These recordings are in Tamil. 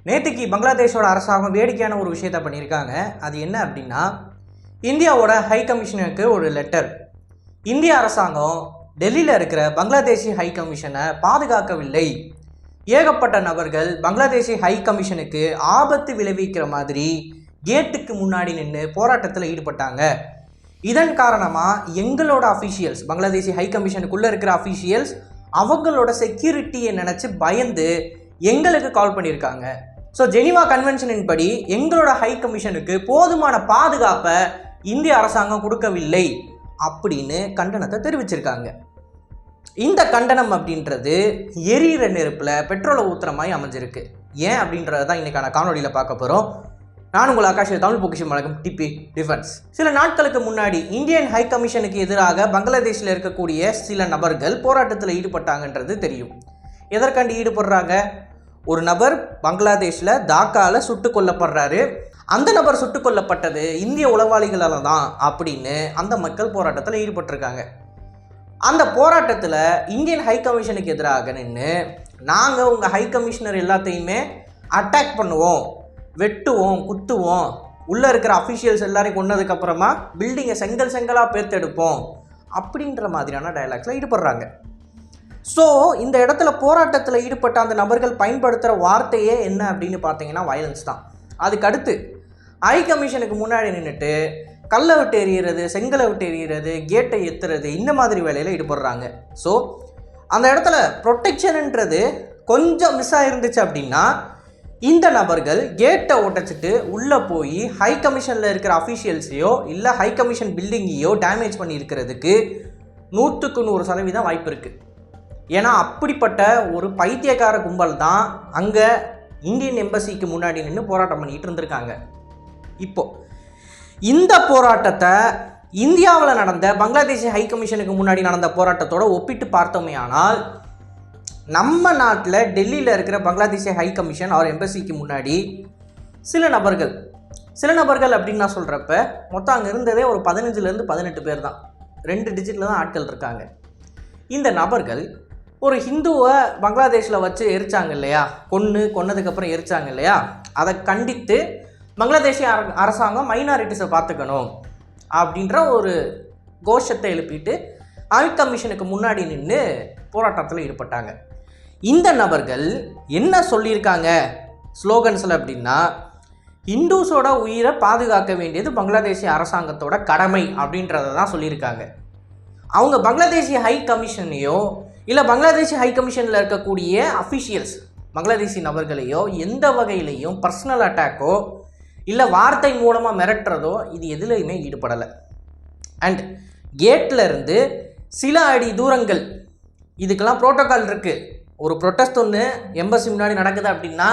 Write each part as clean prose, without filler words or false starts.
நேற்றுக்கு பங்களாதேஷோட அரசாங்கம் வேடிக்கையான ஒரு விஷயத்தை பண்ணியிருக்காங்க. அது என்ன அப்படின்னா, இந்தியாவோட ஹை கமிஷனருக்கு ஒரு லெட்டர். இந்திய அரசாங்கம் டெல்லியில் இருக்கிற பங்களாதேஷி ஹை கமிஷனை பாதுகாக்கவில்லை. ஏகப்பட்ட நபர்கள் பங்களாதேஷி ஹை கமிஷனுக்கு ஆபத்து விளைவிக்கிற மாதிரி கேட்டுக்கு முன்னாடி நின்று போராட்டத்தில் ஈடுபட்டாங்க. இதன் காரணமாக எங்களோட அஃபீஷியல்ஸ், பங்களாதேஷி ஹை கமிஷனுக்குள்ளே இருக்கிற அஃபீஷியல்ஸ் அவங்களோட செக்யூரிட்டியை நினச்சி பயந்து எங்களுக்கு கால் பண்ணியிருக்காங்க. ஸோ ஜெனீவா கன்வென்ஷனின் படி எங்களோட ஹை கமிஷனுக்கு போதுமான பாதுகாப்பை இந்திய அரசாங்கம் கொடுக்கவில்லை அப்படின்னு கண்டனத்தை தெரிவிச்சிருக்காங்க. இந்த கண்டனம் அப்படின்றது எரியிற நெருப்பில் பெட்ரோலை ஊற்றுற மாதிரி அமைஞ்சிருக்கு. ஏன் அப்படின்றது தான் இன்றைக்கான காணொலியில் பார்க்க போகிறோம். நான் உங்கள் ஆகாஷ், தமிழ் பொக்கிஷம் வழக்கம் டிபி டிஃபென்ஸ். சில நாட்களுக்கு முன்னாடி இந்தியன் ஹை கமிஷனுக்கு எதிராக பங்களாதேஷில் இருக்கக்கூடிய சில நபர்கள் போராட்டத்தில் ஈடுபட்டாங்கன்றது தெரியும். எதற்காண்டி ஈடுபடுறாங்க? ஒரு நபர் பங்களாதேஷில் தாக்காவில் சுட்டு கொல்லப்படுறாரு. அந்த நபர் சுட்டு கொல்லப்பட்டது இந்திய உளவாளிகளால் தான் அப்படின்னு அந்த மக்கள் போராட்டத்தில் ஈடுபட்டிருக்காங்க. அந்த போராட்டத்தில் இந்தியன் ஹை கமிஷனுக்கு எதிராக நின்று நாங்கள் உங்கள் ஹை கமிஷனர் எல்லாத்தையுமே அட்டாக் பண்ணுவோம், வெட்டுவோம், குத்துவோம், உள்ளே இருக்கிற அஃபிஷியல்ஸ் எல்லாரையும் கொண்டதுக்கப்புறமா பில்டிங்கை செங்கலாக பேர்த்தெடுப்போம் அப்படின்ற மாதிரியான டயலாக்ஸில் ஈடுபடுறாங்க. ஸோ இந்த இடத்துல போராட்டத்தில் ஈடுபட்ட அந்த நபர்கள் பயன்படுத்துகிற வார்த்தையே என்ன அப்படின்னு பார்த்தீங்கன்னா வயலன்ஸ் தான். அதுக்கடுத்து ஹை கமிஷனுக்கு முன்னாடி நின்றுட்டு கல்லை விட்டு எறிகிறது, செங்கலை விட்டு எறிகிறது, கேட்டை எத்துறது, இந்த மாதிரி வேலையில் ஈடுபடுறாங்க. ஸோ அந்த இடத்துல ப்ரொடெக்ஷன்ன்றது கொஞ்சம் மிஸ் ஆகிருந்துச்சு அப்படின்னா இந்த நபர்கள் கேட்டை உடைச்சிட்டு உள்ளே போய் ஹை கமிஷனில் இருக்கிற அஃபீஷியல்ஸையோ இல்லை ஹை கமிஷன் பில்டிங்கையோ டேமேஜ் பண்ணியிருக்கிறதுக்கு 100% வாய்ப்பு இருக்குது. ஏன்னா அப்படிப்பட்ட ஒரு பைத்தியக்கார கும்பல் தான் அங்கே இந்தியன் எம்பசிக்கு முன்னாடி நின்று போராட்டம் பண்ணிகிட்டு இருந்திருக்காங்க. இப்போது இந்த போராட்டத்தை இந்தியாவில் நடந்த பங்களாதேஷ் ஹை கமிஷனுக்கு முன்னாடி நடந்த போராட்டத்தோடு ஒப்பிட்டு பார்த்தோமே ஆனால் நம்ம நாட்டில் டெல்லியில் இருக்கிற பங்களாதேஷ் ஹை கமிஷன் அவர் எம்பசிக்கு முன்னாடி சில நபர்கள் அப்படின்னு நான் சொல்கிறப்ப மொத்தம் அங்கே இருந்ததே ஒரு 15-18 பேர் தான். 2 டிஜிட்டில் தான் ஆட்கள் இருக்காங்க. இந்த நபர்கள் ஒரு ஹிந்துவை பங்களாதேஷில் வச்சு எரிச்சாங்க இல்லையா, கொன்னதுக்கப்புறம் எரிச்சாங்க இல்லையா, அதை கண்டித்து பங்களாதேஷி அரசாங்கம் மைனாரிட்டிஸை பார்த்துக்கணும் அப்படின்ற ஒரு கோஷத்தை எழுப்பிட்டு ஹை கமிஷனுக்கு முன்னாடி நின்று போராட்டத்தில் ஈடுபட்டாங்க. இந்த நபர்கள் என்ன சொல்லியிருக்காங்க ஸ்லோகன்ஸில் அப்படின்னா, இந்துஸோட உயிரை பாதுகாக்க வேண்டியது பங்களாதேஷி அரசாங்கத்தோட கடமை அப்படின்றத தான் சொல்லியிருக்காங்க. அவங்க பங்களாதேஷி ஹை கமிஷனையோ இல்லை பங்களாதேஷி ஹை கமிஷனில் இருக்கக்கூடிய அஃபிஷியல்ஸ் பங்களாதேஷி நபர்களையோ எந்த வகையிலையும் பர்சனல் அட்டாக்கோ இல்லை வார்த்தை மூலமாக மிரட்டுறதோ இது எதுலையுமே ஈடுபடலை. அண்ட் கேட்டில் இருந்து சில அடி தூரங்கள் இதுக்கெல்லாம் ப்ரோட்டோக்கால் இருக்குது. ஒரு ப்ரொட்டஸ்ட் ஒன்று எம்பசி முன்னாடி நடக்குது அப்படின்னா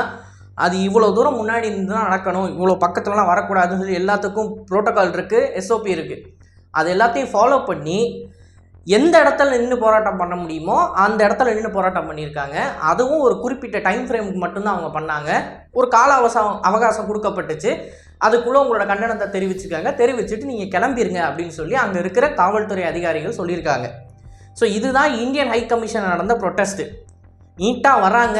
அது இவ்வளோ தூரம் முன்னாடி இருந்து தான் நடக்கணும், இவ்வளோ பக்கத்துலலாம் வரக்கூடாதுன்னு சொல்லி எல்லாத்துக்கும் ப்ரோட்டோக்கால் இருக்குது, SOP இருக்குது. அது எல்லாத்தையும் ஃபாலோ பண்ணி எந்த இடத்துல நின்று போராட்டம் பண்ண முடியுமோ அந்த இடத்துல நின்று போராட்டம் பண்ணியிருக்காங்க. அதுவும் ஒரு குறிப்பிட்ட டைம் ஃப்ரேமுக்கு மட்டும்தான் அவங்க பண்ணாங்க. ஒரு கால அவகாசம் கொடுக்கப்பட்டுச்சு. அதுக்குள்ளே உங்களோட கண்டனத்தை தெரிவிச்சுட்டு நீங்கள் கிளம்பிடுங்க அப்படின்னு சொல்லி அங்கே இருக்கிற காவல்துறை அதிகாரிகள் சொல்லியிருக்காங்க. ஸோ இதுதான் இந்தியன் ஹை கமிஷன் நடந்த ப்ரொட்டஸ்ட்டு. நீட்டாக வராங்க,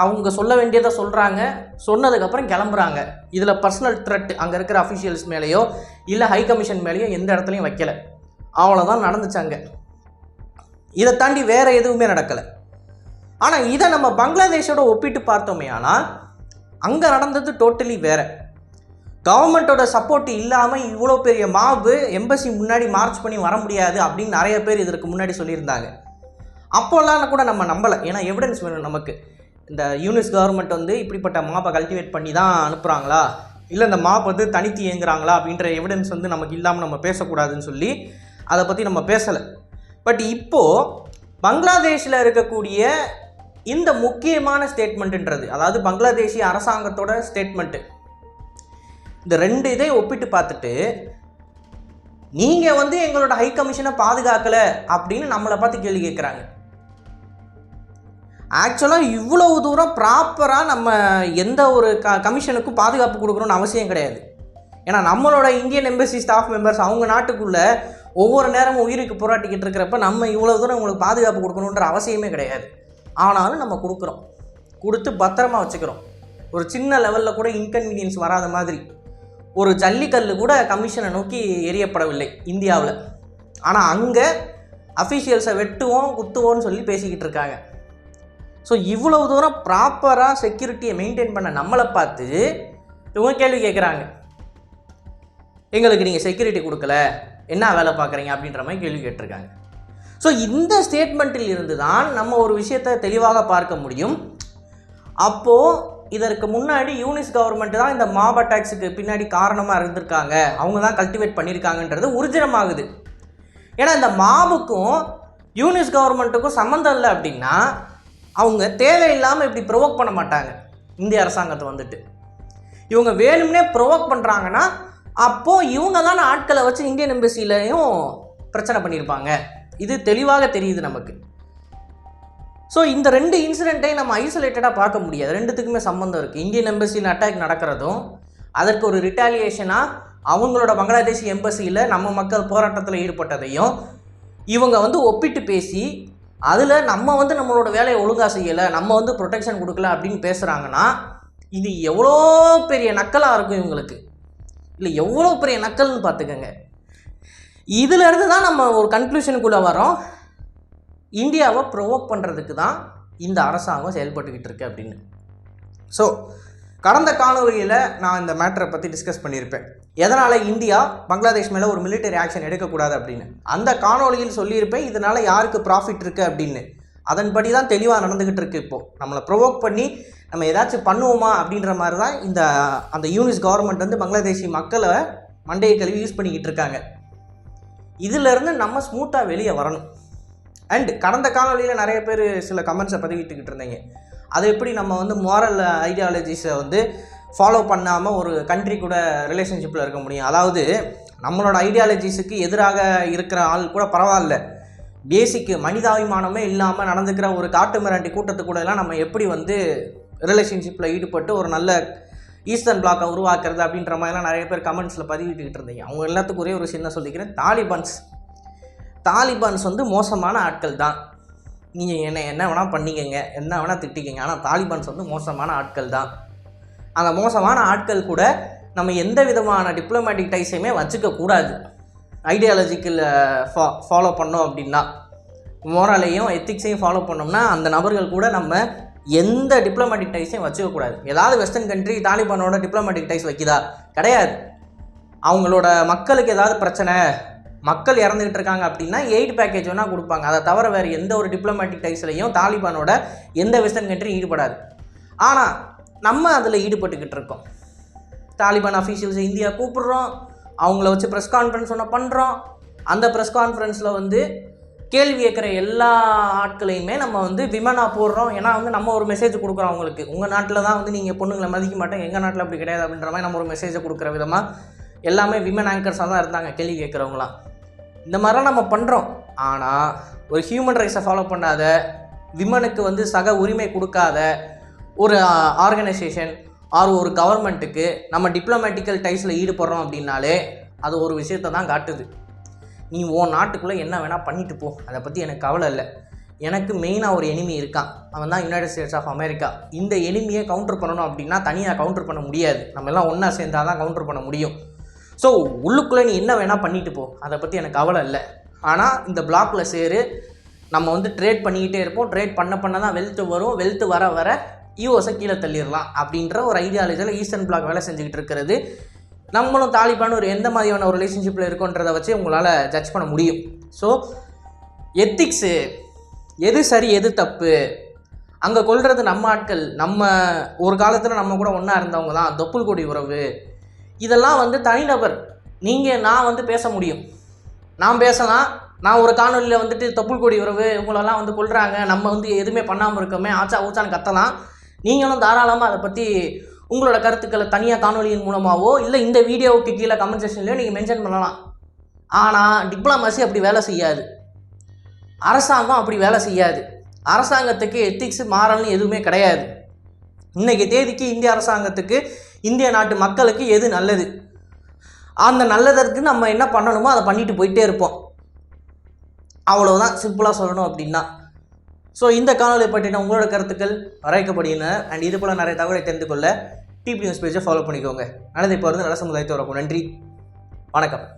அவங்க சொல்ல வேண்டியதை சொல்கிறாங்க, சொன்னதுக்கப்புறம் கிளம்புறாங்க. இதில் பர்சனல் த்ரெட் அங்கே இருக்கிற அஃபிஷியல்ஸ் மேலேயோ இல்லை ஹை கமிஷன் மேலேயோ எந்த இடத்துலையும் வைக்கலை. அவ்வளோதான் நடந்துச்சாங்க. இதை தாண்டி வேறு எதுவுமே நடக்கலை. ஆனால் இதை நம்ம பங்களாதேஷோட ஒப்பிட்டு பார்த்தோமே ஆனால் அங்கே நடந்தது டோட்டலி வேறு. கவர்மெண்ட்டோட சப்போர்ட் இல்லாமல் இவ்வளோ பெரிய மாபு எம்பசி முன்னாடி மார்ச் பண்ணி வர முடியாது அப்படின்னு நிறைய பேர் இதற்கு முன்னாடி சொல்லியிருந்தாங்க. அப்போல்லாம் கூட நம்ம நம்பலை. ஏன்னா எவிடன்ஸ் வேணும் நமக்கு. இந்த யூனிஸ் கவர்மெண்ட் இப்படிப்பட்ட மாப்பை கல்டிவேட் பண்ணி தான் அனுப்புகிறாங்களா, இல்லை இந்த மாப் தனித்து இயங்குறாங்களா அப்படின்ற எவிடன்ஸ் நமக்கு இல்லாமல் நம்ம பேசக்கூடாதுன்னு சொல்லி அதை பற்றி நம்ம பேசலை. பட் இப்போது பங்களாதேஷில் இருக்கக்கூடிய இந்த முக்கியமான ஸ்டேட்மெண்ட்டுன்றது, அதாவது பங்களாதேஷி அரசாங்கத்தோட ஸ்டேட்மெண்ட்டு, இந்த 2 இதை ஒப்பிட்டு பார்த்துட்டு நீங்கள் எங்களோட ஹை கமிஷனை பாதுகாக்கலை அப்படின்னு நம்மளை பார்த்து கேள்வி கேட்குறாங்க. ஆக்சுவலாக இவ்வளவு தூரம் ப்ராப்பராக நம்ம எந்த ஒரு கமிஷனுக்கும் பாதுகாப்பு கொடுக்கணும்னு அவசியம் கிடையாது. ஏன்னா நம்மளோட இந்தியன் எம்பசி ஸ்டாஃப் மெம்பர்ஸ் அவங்க நாட்டுக்குள்ளே ஒவ்வொரு நேரமும் உயிருக்கு போராட்டிக்கிட்டு இருக்கிறப்ப நம்ம இவ்வளோ தூரம் உங்களுக்கு பாதுகாப்பு கொடுக்கணுன்ற அவசியமே கிடையாது. ஆனாலும் நம்ம கொடுக்குறோம், கொடுத்து பத்திரமா வச்சுக்கிறோம். ஒரு சின்ன லெவலில் கூட இன்கன்வீனியன்ஸ் வராத மாதிரி ஒரு ஜல்லிக்கல்லு கூட கமிஷனை நோக்கி எரியப்படவில்லை இந்தியாவில். ஆனால் அங்கே அஃபீஷியல்ஸை வெட்டுவோம் குத்துவோன்னு சொல்லி பேசிக்கிட்டு இருக்காங்க. ஸோ இவ்வளவு தூரம் ப்ராப்பராக செக்யூரிட்டியை மெயின்டைன் பண்ண நம்மளை பார்த்து இவங்க கேள்வி கேட்குறாங்க, எங்களுக்கு நீங்கள் செக்யூரிட்டி கொடுக்கல, என்ன வேலை பார்க்குறீங்க அப்படின்ற மாதிரி கேள்வி கேட்டிருக்காங்க. ஸோ இந்த ஸ்டேட்மெண்ட்டில் இருந்து தான் நம்ம ஒரு விஷயத்தை தெளிவாக பார்க்க முடியும். அப்போது இதற்கு முன்னாடி யூனிஸ் கவர்மெண்ட் தான் இந்த மாப் அட்டாக்ஸுக்கு பின்னாடி காரணமாக இருந்திருக்காங்க, அவங்க தான் கல்டிவேட் பண்ணியிருக்காங்கன்றது ஊர்ஜிதமாகுது. ஏன்னா இந்த மாபுக்கும் யூனிஸ் கவர்மெண்ட்டுக்கும் சம்மந்தம் இல்லை அப்படின்னா அவங்க தேவையில்லாமல் இப்படி ப்ரொவோக் பண்ண மாட்டாங்க. இந்திய அரசாங்கத்தை வந்துட்டு இவங்க வேணும்னே ப்ரொவோக் பண்ணுறாங்கன்னா அப்போது இவங்க தான் ஆட்களை வச்சு இந்தியன் எம்பசிலையும் பிரச்சனை பண்ணியிருப்பாங்க. இது தெளிவாக தெரியுது நமக்கு. ஸோ இந்த 2 இன்சிடெண்ட்டையும் நம்ம ஐசோலேட்டடாக பார்க்க முடியாது, ரெண்டுத்துக்குமே சம்மந்தம் இருக்குது. இந்தியன் எம்பசியில் அட்டாக் நடக்கிறதும் அதற்கு ஒரு ரிட்டாலியேஷனாக அவங்களோட பங்களாதேஷ் எம்பசியில் நம்ம மக்கள் போராட்டத்தில் ஈடுபட்டதையும் இவங்க ஒப்பிட்டு பேசி அதில் நம்ம நம்மளோட வேலையை ஒழுங்காக செய்யலை, நம்ம ப்ரொடெக்ஷன் கொடுக்கல அப்படின்னு பேசுகிறாங்கன்னா இது எவ்வளோ பெரிய நக்கலாக இருக்கும் இவங்களுக்கு. இல்லை எவ்வளோ பெரிய நக்கல்னு பார்த்துக்கங்க. இதிலேருந்து தான் நம்ம ஒரு கன்க்ளூஷனுக்குள்ளே வரோம், இந்தியாவை ப்ரொவோக் பண்ணுறதுக்கு தான் இந்த அரசாங்கம் செயல்பட்டுக்கிட்டு இருக்கு அப்படின்னு. ஸோ கடந்த காணொலியில் நான் இந்த மேட்டரை பற்றி டிஸ்கஸ் பண்ணியிருப்பேன், எதனால் இந்தியா பங்களாதேஷ் மேலே ஒரு மிலிட்டரி ஆக்ஷன் எடுக்கக்கூடாது அப்படின்னு. அந்த காணொலியில் சொல்லியிருப்பேன் இதனால் யாருக்கு ப்ராஃபிட் இருக்குது அப்படின்னு. அதன்படி தான் தெளிவாக நடந்துக்கிட்டு இருக்குது. இப்போது நம்மளை ப்ரொவோக் பண்ணி நம்ம ஏதாச்சும் பண்ணுவோமா அப்படின்ற மாதிரி தான் அந்த யூனிஸ் கவர்மெண்ட் பங்களாதேஷி மக்களை மண்டையை கழுவி யூஸ் பண்ணிக்கிட்டு இருக்காங்க. இதிலேருந்து நம்ம ஸ்மூத்தாக வெளியே வரணும். அண்ட் கடந்த காணொலியில் நிறைய பேர் சில கமெண்ட்ஸை பதிவிட்டுக்கிட்டு இருந்தீங்க, அது எப்படி நம்ம மோரல் ஐடியாலஜிஸை ஃபாலோ பண்ணாமல் ஒரு கண்ட்ரி கூட ரிலேஷன்ஷிப்பில் இருக்க முடியும். அதாவது நம்மளோட ஐடியாலஜிஸுக்கு எதிராக இருக்கிற ஆள் கூட பரவாயில்ல, பேசிக்கு மனிதாபிமானமே இல்லாமல் நடந்துக்கிற ஒரு காட்டு மிராண்டி கூட்டத்துக்கூடலாம் நம்ம எப்படி ரிலேஷன்ஷிப்பில் ஈடுபட்டு ஒரு நல்ல ஈஸ்டர்ன் பிளாக்கை உருவாக்குறது அப்படின்ற மாதிரிலாம் நிறைய பேர் கமெண்ட்ஸில் பதிவிட்டுக்கிட்டு இருந்தீங்க. அவங்க எல்லாத்துக்கும் ஒரே ஒரு விஷயம் தான் சொல்லிக்கிறேன், தாலிபான்ஸ் மோசமான ஆட்கள் தான். நீங்கள் என்ன வேணால் பண்ணிக்கங்க, என்ன வேணால் திட்டிக்கங்க, ஆனால் தாலிபான்ஸ் மோசமான ஆட்கள் தான். அந்த மோசமான ஆட்கள் கூட நம்ம எந்த விதமான டிப்ளமேட்டிக் டைஸையுமே வச்சுக்கக்கூடாது. ஐடியாலஜிக்கல் ஃபாலோ பண்ணோம் அப்படின்னா, மோரலையும் எத்திக்ஸையும் ஃபாலோ பண்ணோம்னா அந்த நபர்கள் கூட நம்ம எந்த டிப்ளமேட்டிக் டைஸையும் வச்சுக்கக்கூடாது. ஏதாவது வெஸ்டர்ன் கண்ட்ரி தாலிபானோட டிப்ளமேட்டிக் டைஸ் வைக்குதா? கிடையாது. அவங்களோட மக்களுக்கு ஏதாவது பிரச்சனை, மக்கள் இறந்துக்கிட்டு இருக்காங்க அப்படின்னா எய்ட் பேக்கேஜ் வேணால் கொடுப்பாங்க. அதை தவிர வேறு எந்த ஒரு டிப்ளமேட்டிக் டைஸ்லையும் தாலிபானோட எந்த வெஸ்டர்ன் கண்ட்ரியும் ஈடுபடாது. ஆனால் நம்ம அதில் ஈடுபட்டுக்கிட்டு இருக்கோம். தாலிபான் அஃபீஷியல்ஸை இந்தியா கூப்பிடுறோம், அவங்கள வச்சு ப்ரெஸ் கான்ஃபரன்ஸ் ஒன்று பண்ணுறோம். அந்த ப்ரெஸ் கான்ஃபரன்ஸில் கேள்வி கேட்குற எல்லா ஆட்களையுமே நம்ம விமனாக போடுறோம். ஏன்னா நம்ம ஒரு மெசேஜ் கொடுக்குறோம் அவங்களுக்கு, உங்கள் நாட்டில் தான் நீங்கள் பொண்ணுங்களை மதிக்க மாட்டேன், எங்கள் நாட்டில் அப்படி கிடையாது அப்படின்ற மாதிரி நம்ம ஒரு மெசேஜை கொடுக்குற விதமாக எல்லாமே விமன் ஆங்கர்ஸாக தான் இருந்தாங்க கேள்வி கேட்குறவங்களாம். இந்த மாதிரிலாம் நம்ம பண்ணுறோம். ஆனால் ஒரு ஹியூமன் ரைட்ஸை ஃபாலோ பண்ணாத, விமனுக்கு சக உரிமை கொடுக்காத ஒரு ஆர்கனைசேஷன் ஆர் ஒரு கவர்மெண்ட்டுக்கு நம்ம டிப்ளமேட்டிக்கல் டைஸில் ஈடுபடுறோம் அப்படின்னாலே அது ஒரு விஷயத்தை தான் காட்டுது. நீ உன் நாட்டுக்குள்ளே என்ன வேணால் பண்ணிட்டு போ, அதை பற்றி எனக்கு கவலை இல்லை. எனக்கு மெயினாக ஒரு எனிமி இருக்கான், அவன் தான் யுனைடெட் ஸ்டேட்ஸ் ஆஃப் அமெரிக்கா. இந்த எனிமியை கவுண்டர் பண்ணணும் அப்படின்னா தனியாக கவுண்டர் பண்ண முடியாது, நம்ம எல்லாம் ஒன்றா சேர்ந்தால் தான் கவுண்டர் பண்ண முடியும். ஸோ உள்ளுக்குள்ளே நீ என்ன வேணால் பண்ணிட்டு போ, அதை பற்றி எனக்கு கவலை இல்லை. ஆனால் இந்த பிளாக்கில் சேரு, நம்ம ட்ரேட் பண்ணிக்கிட்டே இருப்போம், ட்ரேட் பண்ண தான் வெல்த்து வரும், வெல்த்து வர வர யூஎஸை கீழே தள்ளிடலாம் அப்படின்ற ஒரு ஐடியாலஜியில் ஈஸ்டர்ன் பிளாக் வேலை செஞ்சுக்கிட்டு இருக்கிறது. நம்மளும் தாலிபான் ஒரு எந்த மாதிரியான ஒரு ரிலேஷன்ஷிப்பில் இருக்கோன்றதை வச்சு உங்களால் ஜட்ஜ் பண்ண முடியும். ஸோ எத்திக்ஸு, எது சரி எது தப்பு, அங்கே கொள்வது நம்ம ஆட்கள், நம்ம ஒரு காலத்தில் நம்ம கூட ஒன்றா இருந்தவங்க தான், தொப்புள் கொடி உறவு, இதெல்லாம் தனிநபர். நீங்கள் நான் பேச முடியும், நான் பேசலாம். நான் ஒரு காணொலியில் தொப்புள் கொடி உறவு இவங்களெல்லாம் கொள்கிறாங்க, நம்ம எதுவுமே பண்ணாமல் இருக்கோமே ஆச்சா ஊச்சான்னு கத்தலாம். நீங்களும் தாராளமாக அதை பற்றி உங்களோட கருத்துக்களை தனியாக காணொலியின் மூலமாகவோ இல்லை இந்த வீடியோவுக்கு கீழே கமெண்ட் செக்ஷன்லையோ நீங்கள் மென்ஷன் பண்ணலாம். ஆனால் டிப்ளமசி அப்படி வேலை செய்யாது, அரசாங்கம் அப்படி வேலை செய்யாது. அரசாங்கத்துக்கு எத்திக்ஸ் மாறல்னு எதுவுமே கிடையாது. இன்றைக்கி தேதிக்கு இந்திய அரசாங்கத்துக்கு, இந்திய நாட்டு மக்களுக்கு எது நல்லது, அந்த நல்லதற்கு நம்ம என்ன பண்ணணுமோ அதை பண்ணிட்டு போயிட்டே இருப்போம். அவ்வளோதான், சிம்பிளாக சொல்லணும் அப்படின்னா. ஸோ இந்த காணொலி பற்றின உங்களோட கருத்துக்கள் வரவேற்கப்படுகின்றன. அண்ட் இது போல் நிறைய தகவலை தெரிந்து கொள்ள டிபி நியூஸ் பேஜை ஃபாலோ பண்ணிக்கோங்க. நல்லது இப்போ நல்ல சமுதாயத்தை வரக்கும். நன்றி, வணக்கம்.